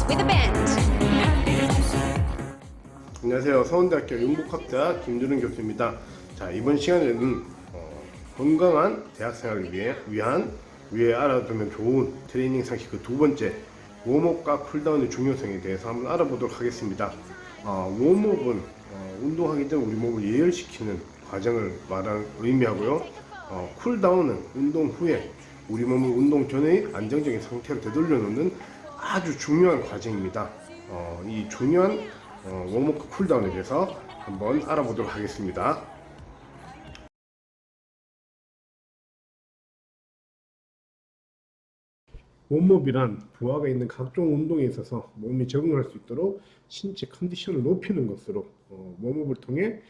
with a band. 안녕하세요. 서원대학교 융복학자 김준은 교수입니다. 자, 이번 시간에는 건강한 대학생활을 위해 알아두면 좋은 트레이닝 상식 그 두 번째, 웜업과 쿨다운의 중요성에 대해서 한번 알아보도록 하겠습니다. 웜업은 운동하기 전 우리 몸을 예열시키는 과정을 의미하고요. 쿨다운은 운동 후에 우리 몸을 운동 전의 안정적인 상태로 되돌려 놓는 아주 중요한 과정입니다. 이 중요한 웜업과 쿨다운에 대해서 한번 알아보도록 하겠습니다. 웜업이란 부하가 있는 각종 운동에 있어서 몸이 적응할 수 있도록 신체 컨디션을 높이는 것으로 웜업을 통해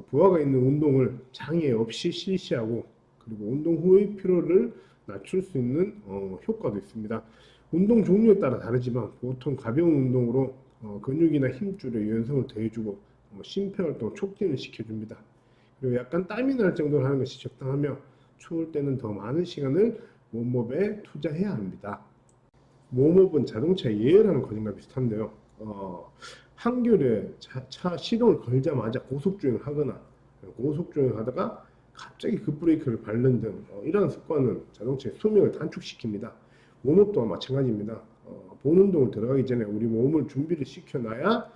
부하가 있는 운동을 장애 없이 실시하고 그리고 운동 후의 피로를 낮출 수 있는 효과도 있습니다. 운동 종류에 따라 다르지만 보통 가벼운 운동으로 근육이나 힘줄에 유연성을 더해주고 심폐활동을 촉진을 시켜줍니다. 그리고 약간 땀이 날 정도로 하는 것이 적당하며 추울 때는 더 많은 시간을 웜업에 투자해야 합니다. 웜업은 자동차 예열하는 과정과 비슷한데요. 한겨울에 차 시동을 걸자마자 고속주행을 하거나 고속주행을 하다가 갑자기 급브레이크를 밟는 등 이러한 습관은 자동차의 수명을 단축시킵니다. 웜업 또한 마찬가지입니다. 본 운동을 들어가기 전에 우리 몸을 준비를 시켜놔야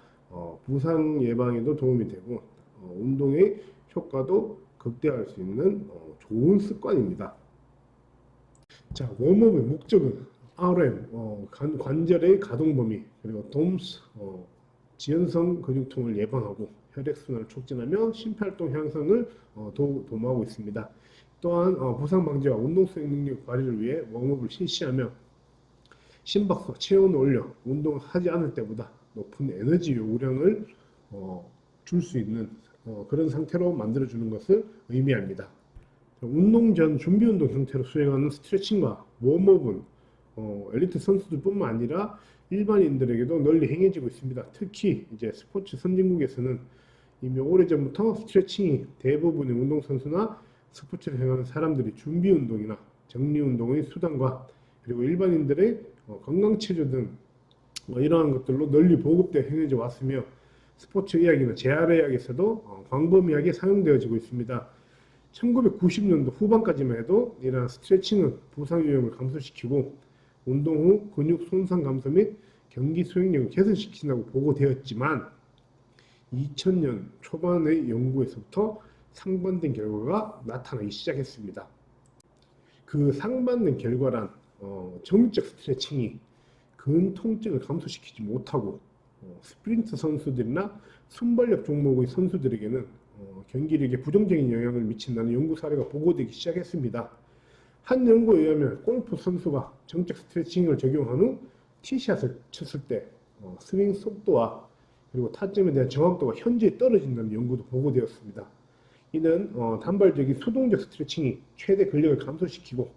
부상 예방에도 도움이 되고 운동의 효과도 극대화할 수 있는 좋은 습관입니다. 자, 웜업의 목적은 RM, 관절의 가동 범위, 그리고 DOMS, 지연성 근육통을 예방하고 혈액순환을 촉진하며 심폐활동 향상을 도모하고 있습니다. 또한 부상 방지와 운동 수행 능력 발휘를 위해 웜업을 실시하며 심박수, 체온을 올려 운동을 하지 않을 때보다 높은 에너지 요구량을 줄 수 있는 그런 상태로 만들어주는 것을 의미합니다. 운동 전 준비 운동 형태로 수행하는 스트레칭과 웜업은 엘리트 선수들뿐만 아니라 일반인들에게도 널리 행해지고 있습니다. 특히 이제 스포츠 선진국에서는 이미 오래전부터 스트레칭이 대부분의 운동선수나 스포츠를 행하는 사람들이 준비 운동이나 정리 운동의 수단과 그리고 일반인들의 건강체조 등 이러한 것들로 널리 보급되어 행해져 왔으며 스포츠 의학이나 재활의학에서도 광범위하게 사용되어지고 있습니다. 1990년도 후반까지만 해도 이러한 스트레칭은 부상 위험을 감소시키고 운동 후 근육 손상 감소 및 경기 수행력을 개선시킨다고 보고되었지만 2000년 초반의 연구에서부터 상반된 결과가 나타나기 시작했습니다. 그 상반된 결과란 정적 스트레칭이 근 통증을 감소시키지 못하고 스프린트 선수들이나 순발력 종목의 선수들에게는 경기력에 부정적인 영향을 미친다는 연구 사례가 보고되기 시작했습니다. 한 연구에 의하면 골프 선수가 정적 스트레칭을 적용한 후 티샷을 쳤을 때 스윙 속도와 그리고 타점에 대한 정확도가 현저히 떨어진다는 연구도 보고되었습니다. 이는 단발적인 수동적 스트레칭이 최대 근력을 감소시키고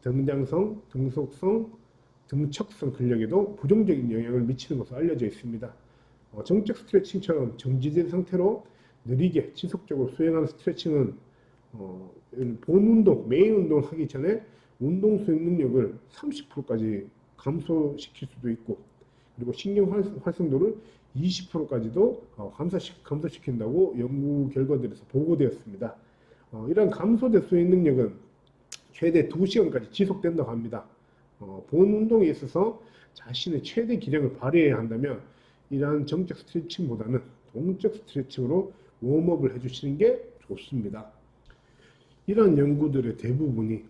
등장성, 등속성, 등척성 근력에도 부정적인 영향을 미치는 것으로 알려져 있습니다. 정적 스트레칭처럼 정지된 상태로 느리게 지속적으로 수행하는 스트레칭은 본 운동, 메인 운동을 하기 전에 운동 수행 능력을 30%까지 감소시킬 수도 있고 그리고 신경 활성도를 20%까지도 감소시킨다고 연구 결과들에서 보고되었습니다. 이러한 감소된 수행 능력은 최대 2시간까지 지속된다고 합니다. 본 운동에 있어서 자신의 최대 기량을 발휘해야 한다면 이러한 정적 스트레칭보다는 동적 스트레칭으로 웜업을 해주시는 게 좋습니다. 이러한 연구들의 대부분이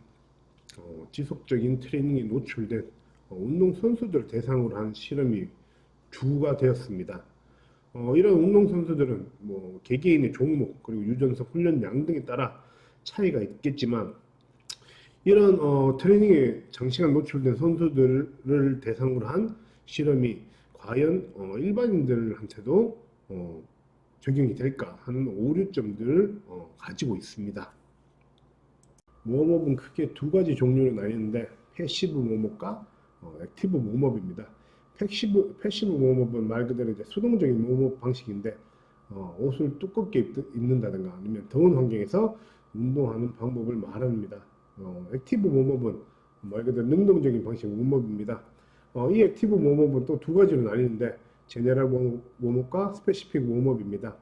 지속적인 트레이닝에 노출된 운동선수들을 대상으로 한 실험이 주가 되었습니다. 이런 운동선수들은 개개인의 종목 그리고 유전성 훈련량 등에 따라 차이가 있겠지만 이런 트레이닝에 장시간 노출된 선수들을 대상으로 한 실험이 과연 일반인들한테도 적용이 될까 하는 오류점들을 가지고 있습니다. 웜업은 크게 두 가지 종류로 나뉘는데 패시브 웜업과 액티브 웜업입니다. 패시브 웜업은 말 그대로 이제 수동적인 웜업 방식인데 옷을 두껍게 입는다든가 아니면 더운 환경에서 운동하는 방법을 말합니다. 액티브 웜업은 말 그대로 능동적인 방식 웜업입니다. 이 액티브 웜업은 또 두 가지로 나뉘는데 제네럴 웜업과 스페시픽 웜업입니다.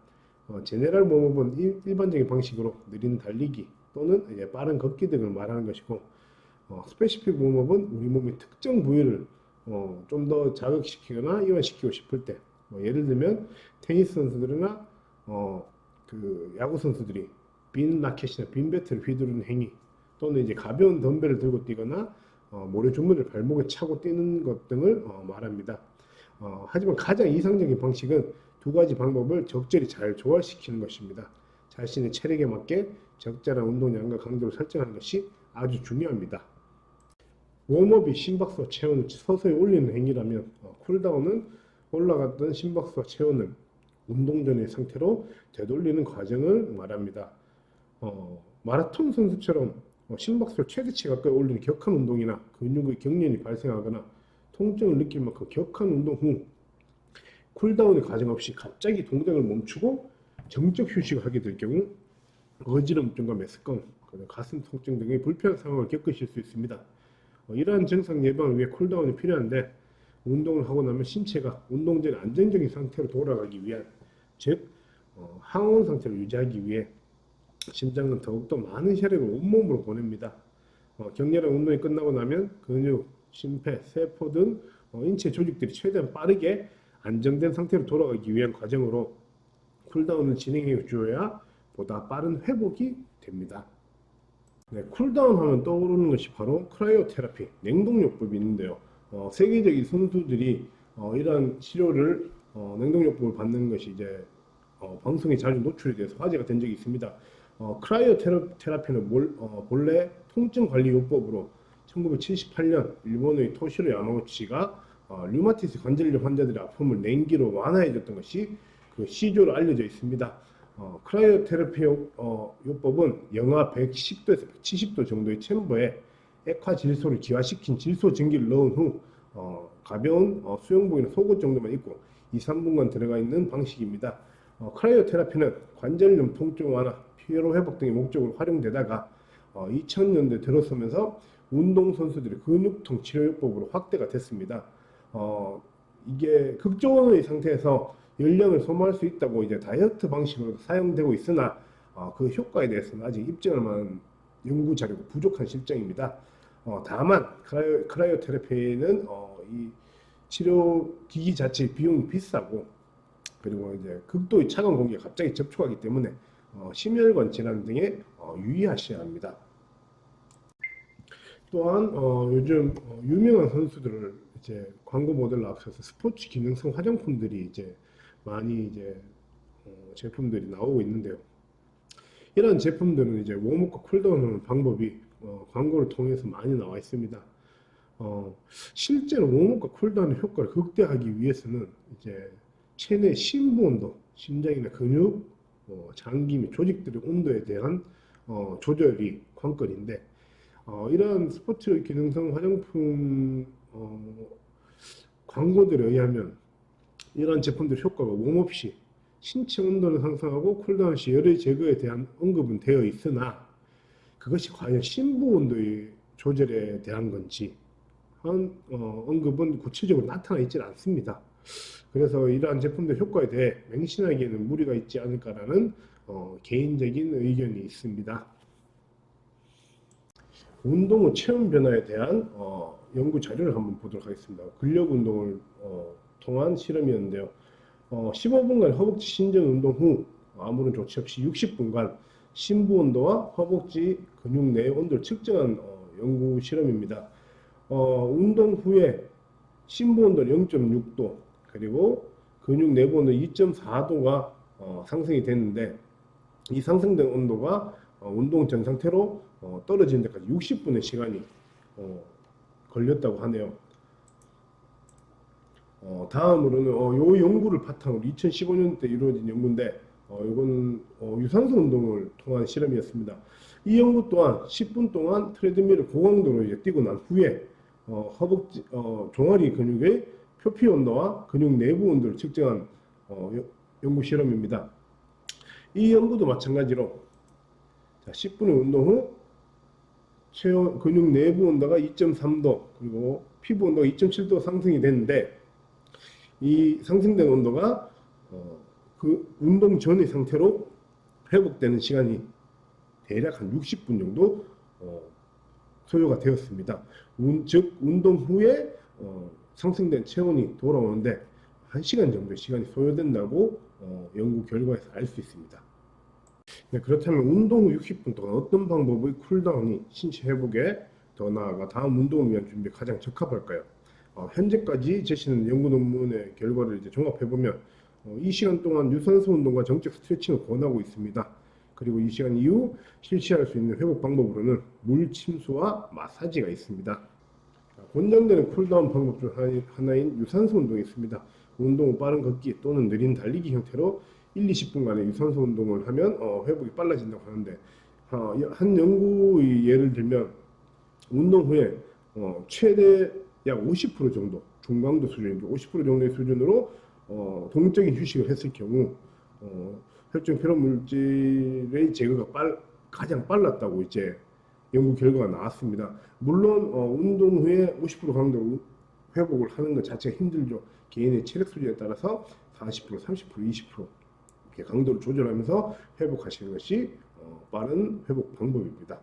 제네럴 웜업은 일반적인 방식으로 느린 달리기 또는 이제 빠른 걷기 등을 말하는 것이고, 스페시픽 웜업은 우리 몸의 특정 부위를 좀 더 자극시키거나 이완시키고 싶을 때, 예를 들면 테니스 선수들이나 그 야구 선수들이 빈 라켓이나 빈 배트를 휘두르는 행위, 또는 이제 가벼운 덤벨을 들고 뛰거나 모래주머니를 발목에 차고 뛰는 것 등을 말합니다. 하지만 가장 이상적인 방식은 두 가지 방법을 적절히 잘 조화시키는 것입니다. 자신의 체력에 맞게 적절한 운동량과 강도를 설정하는 것이 아주 중요합니다. 웜업이 심박수와 체온을 서서히 올리는 행위라면, 쿨다운은 올라갔던 심박수와 체온을 운동 전의 상태로 되돌리는 과정을 말합니다. 마라톤 선수처럼 심박수를 최대치 가까이 올리는 격한 운동이나 근육의 경련이 발생하거나 통증을 느낄 만큼 격한 운동 후 쿨다운의 과정 없이 갑자기 동작을 멈추고 정적 휴식을 하게 될 경우 어지럼증과 메스꺼움, 가슴 통증 등의 불편한 상황을 겪으실 수 있습니다. 이러한 증상 예방을 위해 쿨다운이 필요한데, 운동을 하고 나면 신체가 운동 전 안정적인 상태로 돌아가기 위한, 즉 항온 상태를 유지하기 위해 심장은 더욱더 많은 혈액을 온몸으로 보냅니다. 격렬한 운동이 끝나고 나면 근육, 심폐, 세포 등 인체 조직들이 최대한 빠르게 안정된 상태로 돌아가기 위한 과정으로 쿨다운을 진행해 주어야 보다 빠른 회복이 됩니다. 네, 쿨다운 하면 떠오르는 것이 바로 크라이오 테라피, 냉동요법이 있는데요. 세계적인 선수들이 이러한 치료를 냉동요법을 받는 것이 이제 방송에 자주 노출이 돼서 화제가 된 적이 있습니다. 크라이오 테라피는 본래 통증 관리 요법으로 1978년 일본의 토시로 야마구치가 류마티스 관절염 환자들의 아픔을 냉기로 완화해줬던 것이 그 시조로 알려져 있습니다. 크라이오 테라피 요법은 영하 110도에서 170도 정도의 챔버에 액화 질소를 기화시킨 질소 증기를 넣은 후 가벼운 수영복이나 속옷 정도만 입고 2, 3분간 들어가 있는 방식입니다. 크라이오 테라피는 관절염 통증 완화, 피로 회복 등의 목적으로 활용되다가 2000년대 들어서면서 운동선수들의 근육통 치료요법으로 확대가 됐습니다. 이게 극저온의 상태에서 열량을 소모할 수 있다고 이제 다이어트 방식으로 사용되고 있으나 그 효과에 대해서는 아직 입증할 만한 연구 자료가 부족한 실정입니다. 다만 크라이오 테라피는 이 치료 기기 자체 비용이 비싸고, 그리고 이제 극도의 차가운 공기에 갑자기 접촉하기 때문에 심혈관 질환 등에 유의하셔야 합니다. 또한 요즘 유명한 선수들을 이제 광고 모델로 앞서서 스포츠 기능성 화장품들이 이제 많이 이제 제품들이 나오고 있는데요. 이런 제품들은 이제 웜업과 쿨다운하는 방법이 광고를 통해서 많이 나와 있습니다. 실제로 웜업과 쿨다운의 효과를 극대화하기 위해서는 이제 체내 심부 온도, 심장이나 근육, 장기 및 조직들의 온도에 대한 조절이 관건인데, 이러한 스포츠 기능성 화장품 광고들에 의하면 이러한 제품들 효과가 웜업 시 신체 온도를 상승하고 쿨다운 시 열의 제거에 대한 언급은 되어 있으나, 그것이 과연 심부 온도의 조절에 대한 건지 언급은 구체적으로 나타나 있지 않습니다. 그래서 이러한 제품들 효과에 대해 맹신하기에는 무리가 있지 않을까라는 개인적인 의견이 있습니다. 운동 후 체온 변화에 대한 연구 자료를 한번 보도록 하겠습니다. 근력 운동을 통한 실험이었는데요. 15분간 허벅지 신전 운동 후 아무런 조치 없이 60분간 심부 온도와 허벅지 근육 내의 온도를 측정한 연구 실험입니다. 운동 후에 심부 온도는 0.6도, 그리고 근육 내부 온도 2.4도가 상승이 됐는데, 이 상승된 온도가 운동 전 상태로 떨어지는 데까지 60분의 시간이 걸렸다고 하네요. 다음으로는 이 연구를 바탕으로 2015년 때 이루어진 연구인데, 이건 유산소 운동을 통한 실험이었습니다. 이 연구 또한 10분 동안 트레드밀을 고강도로 이제 뛰고 난 후에 허벅지 종아리 근육의 표피 온도와 근육 내부 온도를 측정한 연구 실험입니다. 이 연구도 마찬가지로 10분의 운동 후 근육 내부 온도가 2.3도 그리고 피부 온도가 2.7도 상승이 됐는데, 이 상승된 온도가 그 운동 전의 상태로 회복되는 시간이 대략 한 60분 정도 소요가 되었습니다. 즉 운동 후에 상승된 체온이 돌아오는데 1시간 정도 시간이 소요된다고 연구 결과에서 알 수 있습니다. 네, 그렇다면 운동 후 60분 동안 어떤 방법의 쿨다운이 신체 회복에 더 나아가 다음 운동을 위한 준비에 가장 적합할까요? 현재까지 제시된 연구 논문의 결과를 이제 종합해보면 이 시간 동안 유산소 운동과 정적 스트레칭을 권하고 있습니다. 그리고 이 시간 이후 실시할 수 있는 회복 방법으로는 물 침수와 마사지가 있습니다. 권장되는 쿨다운 방법 중 하나인 유산소 운동이 있습니다. 운동 후 빠른 걷기 또는 느린 달리기 형태로 1-20분간의 유산소 운동을 하면 회복이 빨라진다고 하는데, 한 연구의 예를 들면 운동 후에 최대 약 50% 정도, 중강도 수준이죠. 50% 정도의 수준으로 동적인 휴식을 했을 경우 혈중 피로 물질의 제거가 가장 빨랐다고 이제 연구 결과가 나왔습니다. 물론 운동 후에 50% 강도 회복을 하는 것 자체가 힘들죠. 개인의 체력 수준에 따라서 40%, 30%, 20% 이렇게 강도를 조절하면서 회복하시는 것이 빠른 회복 방법입니다.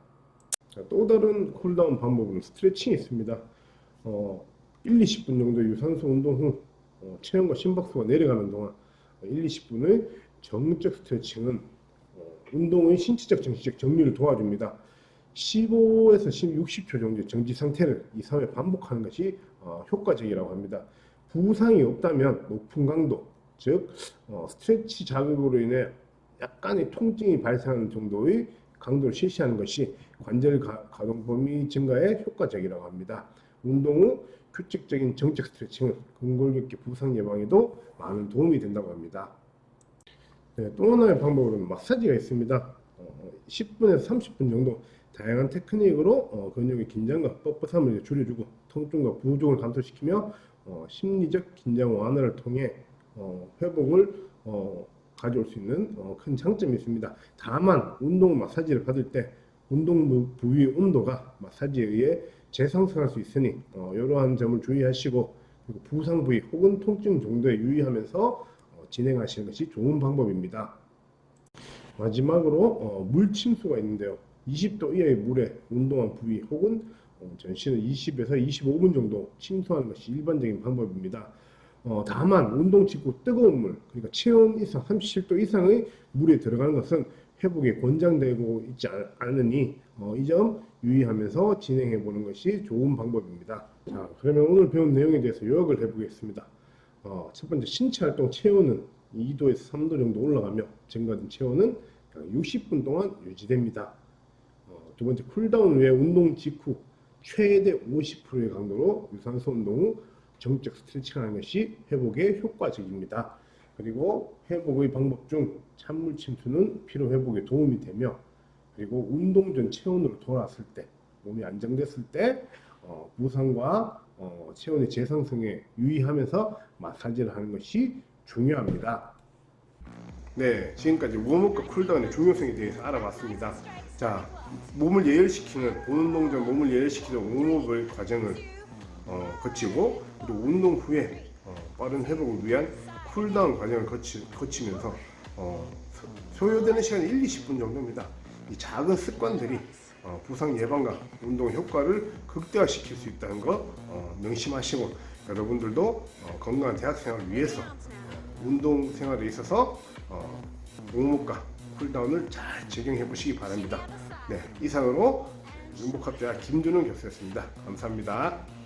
또 다른 쿨다운 방법은 스트레칭이 있습니다. 1-20분 정도 유산소 운동 후 체온과 심박수가 내려가는 동안 1-20분의 정적 스트레칭은 운동의 신체적 정신적 정리를 도와줍니다. 15에서 60초 정도의 정지 상태를 2-3회 반복하는 것이 효과적이라고 합니다. 부상이 없다면 높은 강도, 즉 스트레치 자극으로 인해 약간의 통증이 발생하는 정도의 강도를 실시하는 것이 관절 가동 범위 증가에 효과적이라고 합니다. 운동 후 규칙적인 정적 스트레칭은 근골격계 부상 예방에도 많은 도움이 된다고 합니다. 네, 또 하나의 방법으로는 마사지가 있습니다. 10분에서 30분 정도 다양한 테크닉으로 근육의 긴장과 뻣뻣함을 줄여주고 통증과 부종을 감소시키며 심리적 긴장 완화를 통해 회복을 가져올 수 있는 큰 장점이 있습니다. 다만 운동 마사지를 받을 때 운동 부위 온도가 마사지에 의해 재상승할 수 있으니 이러한 점을 주의하시고, 그리고 부상 부위 혹은 통증 정도에 유의하면서 진행하시는 것이 좋은 방법입니다. 마지막으로 물 침수가 있는데요. 20도 이하의 물에 운동한 부위 혹은 전신을 20에서 25분 정도 침수하는 것이 일반적인 방법입니다. 다만 운동 직후 뜨거운 물, 그러니까 체온 이상 37도 이상의 물에 들어가는 것은 회복에 권장되고 있지 않으니 이 점 유의하면서 진행해 보는 것이 좋은 방법입니다. 자, 그러면 오늘 배운 내용에 대해서 요약을 해보겠습니다. 첫 번째, 신체 활동 체온은 2도에서 3도 정도 올라가며 증가된 체온은 60분 동안 유지됩니다. 두 번째, 쿨다운 후에 운동 직후 최대 50%의 강도로 유산소 운동 후 정적 스트레칭을 하는 것이 회복에 효과적입니다. 그리고 회복의 방법 중 찬물 침수는 피로 회복에 도움이 되며, 그리고 운동 전 체온으로 돌아왔을 때, 몸이 안정됐을 때 부상과 체온의 재상승에 유의하면서 마사지를 하는 것이 중요합니다. 네, 지금까지 웜업과 쿨다운의 중요성에 대해서 알아봤습니다. 자, 몸을 예열시키는 본운동 전 몸을 예열시키는 웜업의 과정을 거치고, 그리고 운동 후에 빠른 회복을 위한 쿨다운 과정을 거치면서 소요되는 시간이 1-20분 정도입니다. 이 작은 습관들이 부상 예방과 운동 효과를 극대화시킬 수 있다는 거 명심하시고, 여러분들도 건강한 대학생활을 위해서 운동 생활에 있어서 웜업과 쿨다운을 잘 적용해 보시기 바랍니다. 네, 이상으로 행복합대학 김준웅 교수였습니다. 감사합니다.